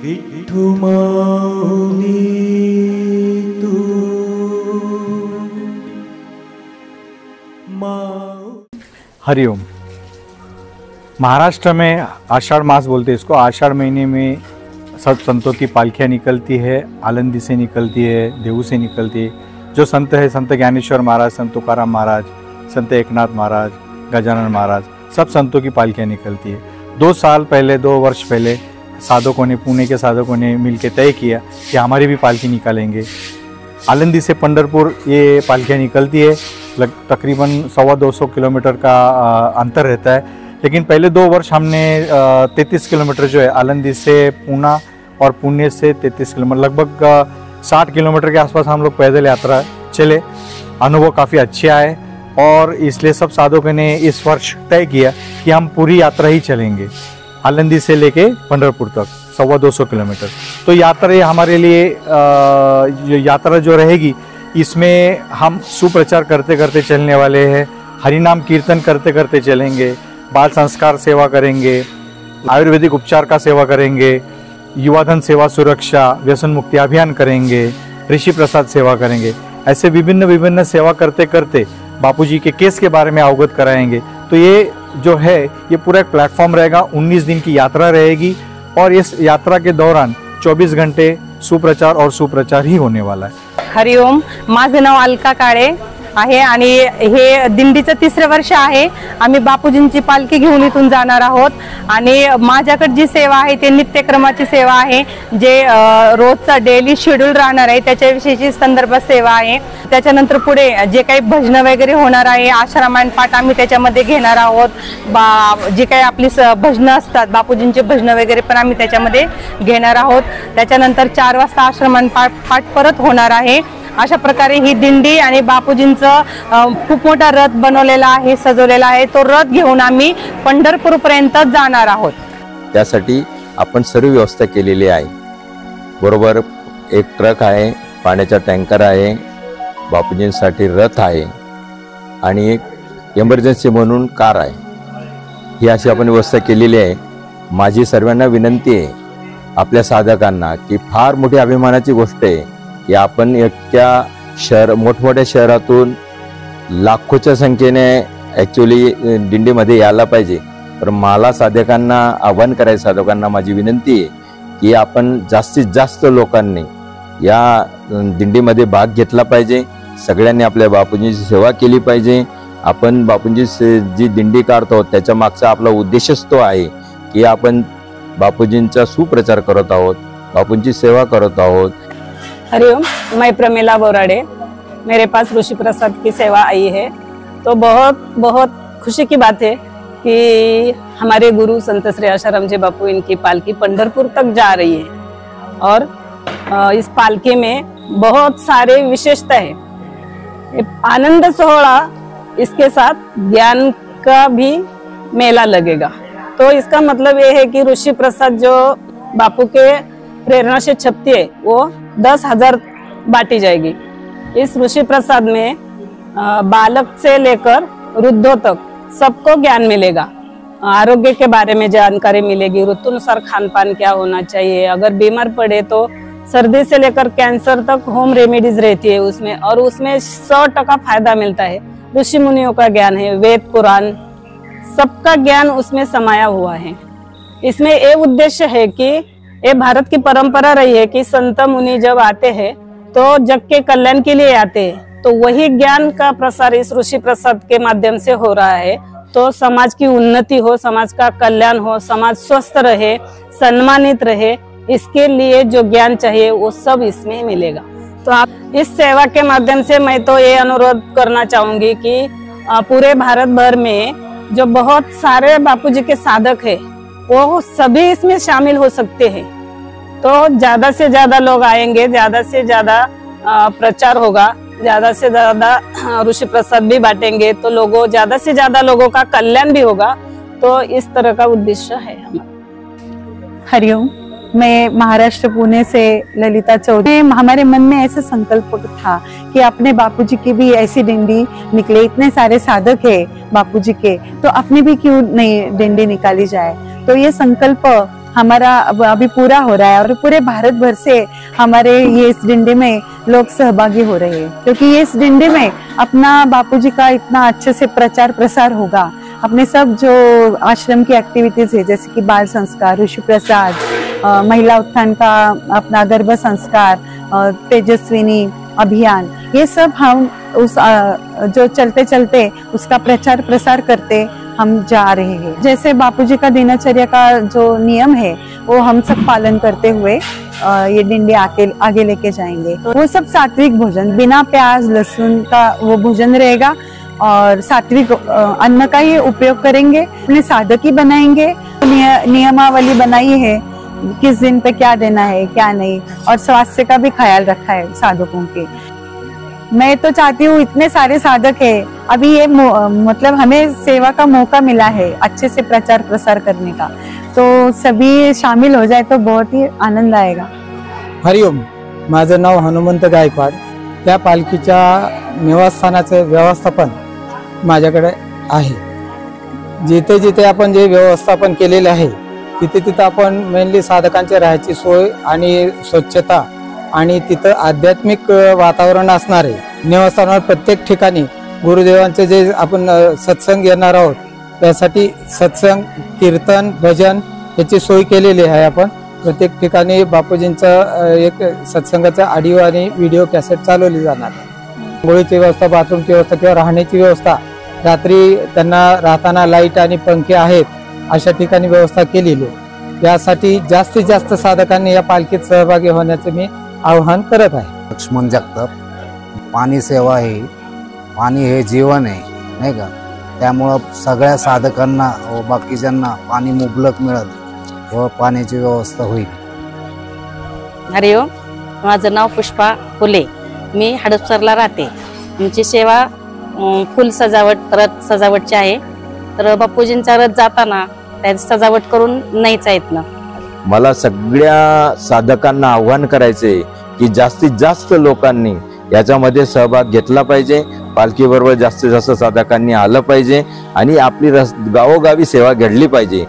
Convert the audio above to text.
विठ्ठू माऊली तू हरिओम। महाराष्ट्र में आषाढ़ मास बोलते हैं इसको। आषाढ़ महीने में सब संतों की पालकियाँ निकलती है, आलंदी से निकलती है, देहू से निकलती है। जो संत है, संत ज्ञानेश्वर महाराज, संत तुकाराम महाराज, संत एकनाथ महाराज, गजानन महाराज, सब संतों की पालकियाँ निकलती है। 2 वर्ष पहले साधकों ने, पुणे के साधकों ने मिलकर तय किया कि हमारी भी पालकी निकालेंगे। आलंदी से पंढरपुर ये पालकियाँ निकलती है। तकरीबन 125 किलोमीटर का अंतर रहता है, लेकिन पहले 2 वर्ष हमने 33 किलोमीटर जो है आलंदी से पूना और पुणे से 33 किलोमीटर, लगभग 60 किलोमीटर के आसपास हम लोग पैदल यात्रा चले। अनुभव काफ़ी अच्छे आए और इसलिए सब साधकों ने इस वर्ष तय किया कि हम पूरी यात्रा ही चलेंगे, आलंदी से लेके पंढरपुर तक 125 किलोमीटर। तो यात्रा हमारे लिए यात्रा जो रहेगी, इसमें हम सुप्रचार करते करते चलने वाले हैं। हरिनाम कीर्तन करते करते चलेंगे, बाल संस्कार सेवा करेंगे, आयुर्वेदिक उपचार का सेवा करेंगे, युवाधन सेवा सुरक्षा, व्यसन मुक्ति अभियान करेंगे, ऋषि प्रसाद सेवा करेंगे। ऐसे विभिन्न सेवा करते करते बापूजी के केस के बारे में अवगत कराएंगे। तो ये जो है ये पूरा एक प्लेटफॉर्म रहेगा। 19 दिन की यात्रा रहेगी और इस यात्रा के दौरान 24 घंटे सुप्रचार ही होने वाला है। हरिओम। माझे नाव अलका काळे आहे आणि हे दिंडीचं 3रं वर्ष आहे। आम्ही बापूजींची पालखी घेऊन इथून जाणार आहोत आणि माझ्याकडे जी सेवा आहे ते नित्यक्रमाची सेवा आहे, जे रोजचा डेली शेड्यूल राहणार आहे त्याच्याविषयीची संदर्भ सेवा आहे। त्याच्यानंतर पुढे जे काही भजन वगैरे होणार आहे, आश्रमायण पाठ आम्ही त्याच्यामध्ये घेणार आहोत। जे काही आपली भजन असतात, बापूजींचे भजन वगैरे पण आम्ही त्याच्यामध्ये घेणार आहोत। त्याच्यानंतर 4 वाजता आश्रमायण पाठ परत होणार आहे। अशा प्रकारे ही दिंडी आणि बापूजींचं खूप मोठा रथ बनवलेला आहे, सजवलेला आहे। तो रथ घेऊन आम्ही पंढरपूर पर्यंत जाणार आहोत। त्यासाठी आपण सर्व व्यवस्था केलेली आहे। बरोबर एक ट्रक आहे, पाण्याचा टँकर आहे, बापूजींसाठी रथ आहे आणि एक इमर्जन्सी म्हणून कार आहे। ही अशी आपण व्यवस्था केलेली आहे। माझी सर्वांना विनंती आहे, आपल्या साधकांना, की फार मोठी अभिमानाची गोष्ट आहे की आपण इतक्या मोठमोठ्या शहरातून लाखोच्या संख्येने ॲक्च्युली दिंडीमध्ये यायला पाहिजे। तर मला साधकांना आव्हान करायचं, साधकांना माझी विनंती आहे की आपण जास्तीत जास्त लोकांनी या दिंडीमध्ये भाग घेतला पाहिजे। सगळ्यांनी आपल्या बापूजींची सेवा केली पाहिजे। आपण बापूंची जी दिंडी काढतो त्याच्या मागचा आपला उद्देशच तो आहे की आपण बापूजींचा सुप्रचार करत आहोत, बापूंची सेवा करत आहोत। हरिओम। मैं प्रमिला बोराडे, मेरे पास ऋषि प्रसाद की सेवा आई है। तो बहुत खुशी की बात है कि हमारे गुरु संत श्री आशाराम जी बापू इनकी पालकी पंढरपुर तक जा रही है और इस पालकी में बहुत सारे विशेषता है। आनंद सोहळा, इसके साथ ज्ञान का भी मेला लगेगा। तो इसका मतलब ये है कि ऋषि प्रसाद जो बापू के प्रेरणा से छपती है वो 10,000 बांटी जाएगी। इस ऋषि प्रसाद में बालक से लेकर वृद्धों तक सबको ज्ञान मिलेगा। आरोग्य के बारे में जानकारी मिलेगी, ऋतुनुसार खान पान क्या होना चाहिए, अगर बीमार पड़े तो सर्दी से लेकर कैंसर तक होम रेमेडीज रहती है उसमें, और उसमें 100% फायदा मिलता है। ऋषि मुनियों का ज्ञान है, वेद पुराण सबका ज्ञान उसमें समाया हुआ है। इसमें ये उद्देश्य है कि ये भारत की परंपरा रही है कि संत मुनि जब आते हैं तो जग के कल्याण के लिए आते हैं, तो वही ज्ञान का प्रसार इस ऋषि प्रसाद के माध्यम से हो रहा है। तो समाज की उन्नति हो, समाज का कल्याण हो, समाज स्वस्थ रहे, सम्मानित रहे, इसके लिए जो ज्ञान चाहिए वो सब इसमें मिलेगा। तो आप इस सेवा के माध्यम से मैं तो ये अनुरोध करना चाहूंगी कि पूरे भारत भर में जो बहुत सारे बापूजी के साधक है वो सभी इसमें शामिल हो सकते हैं। तो ज्यादा से ज्यादा लोग आएंगे, ज्यादा से ज्यादा प्रचार होगा, ज्यादा से ज्यादा ऋषि प्रसाद भी बांटेंगे, तो ज्यादा से ज्यादा लोगों का कल्याण भी होगा। तो इस तरह का उद्देश्य है हमारा। हरिओम। मैं महाराष्ट्र पुणे से ललिता चौधरी। हमारे मन में ऐसा संकल्प था कि अपने बापूजी की भी ऐसी डिंडी निकले, इतने सारे साधक है बापूजी के, तो अपनी भी क्यों नहीं डिंडी निकाली जाए। तो ये संकल्प हमारा अभी पूरा हो रहा है और पूरे भारत भर से हमारे ये इस डिंडे में लोग सहभागी हो रहे हैं, क्योंकि ये इस डिंडे में अपना बापूजी का इतना अच्छे से प्रचार प्रसार होगा। अपने सब जो आश्रम की एक्टिविटीज है, जैसे कि बाल संस्कार, ऋषि प्रसाद, महिला उत्थान का अपना गर्भ संस्कार, तेजस्विनी अभियान, ये सब हम उस जो चलते चलते उसका प्रचार प्रसार करते हम जा रहे हैं। जैसे बापूजी का दिनचर्या का जो नियम है वो हम सब पालन करते हुए ये डिंडे आगे लेके जाएंगे। वो सब सात्विक भोजन, बिना प्याज लहसुन का वो भोजन रहेगा और सात्विक अन्न का ही उपयोग करेंगे। अपने साधक ही बनाएंगे, नियमावली बनाई है किस दिन पे क्या देना है क्या नहीं, और स्वास्थ्य का भी ख्याल रखा है साधकों के। मैं तो चाहती हूँ, इतने सारे साधक है, अभी ये मतलब हमें सेवा का मौका मिला है अच्छे से प्रचार प्रसार करने का, तो सभी शामिल हो जाए तो बहुत ही आनंद आएगा। हरिओम, माझं नाव हनुमंत गायकवाड। त्या पालखीच्या निवासस्थानाचे व्यवस्थापन माझ्याकडे आहे। जिथे जिथे आपण जे व्यवस्थापन केलेले आहे तिथे तिथे आपण मेनली साधकांच्या राहायची सोय आणि स्वच्छता आणि तिथं आध्यात्मिक वातावरण असणार आहे। निवासस्थानावर प्रत्येक ठिकाणी गुरुदेवांचे जे आपण सत्संग घेणार आहोत त्यासाठी सत्संग, कीर्तन, भजन याची सोय केलेली आहे। आपण प्रत्येक ठिकाणी बापूजींचं एक सत्संगाचा ऑडिओ आणि व्हिडिओ कॅसेट चालवली जाणार आहे। आंघोळीची व्यवस्था, बाथरूमची व्यवस्था किंवा राहण्याची व्यवस्था, रात्री त्यांना राहताना लाईट आणि पंखे आहेत अशा ठिकाणी व्यवस्था केलेली आहे। यासाठी जास्तीत जास्त साधकांनी या पालखीत सहभागी होण्याचे मी आवाहन करत आहे। लक्ष्मण जगताप, पाणी सेवा आहे, पाणी हे जीवन आहे नाही का, त्यामुळं सगळ्या साधकांना व बाकीच्यांना पाणी मुबलक मिळत व पाण्याची व्यवस्था होईल। हरिओम, माझं नाव पुष्पा फुले, मी हडपसरला राहते। आमची सेवा फुल सजावट, रथ सजावटची आहे। तर बापूजींचा रथ जाताना त्याची सजावट करून नाहीच आहेत ना। मला सगळ्या साधकांना आव्हान करायचे की जास्तीत जास्त लोकांनी याच्यामध्ये सहभाग घेतला पाहिजे। पालखी बरोबर जास्तीत जास्त साधकांनी आलं पाहिजे आणि आपली गावोगावी सेवा घडली पाहिजे।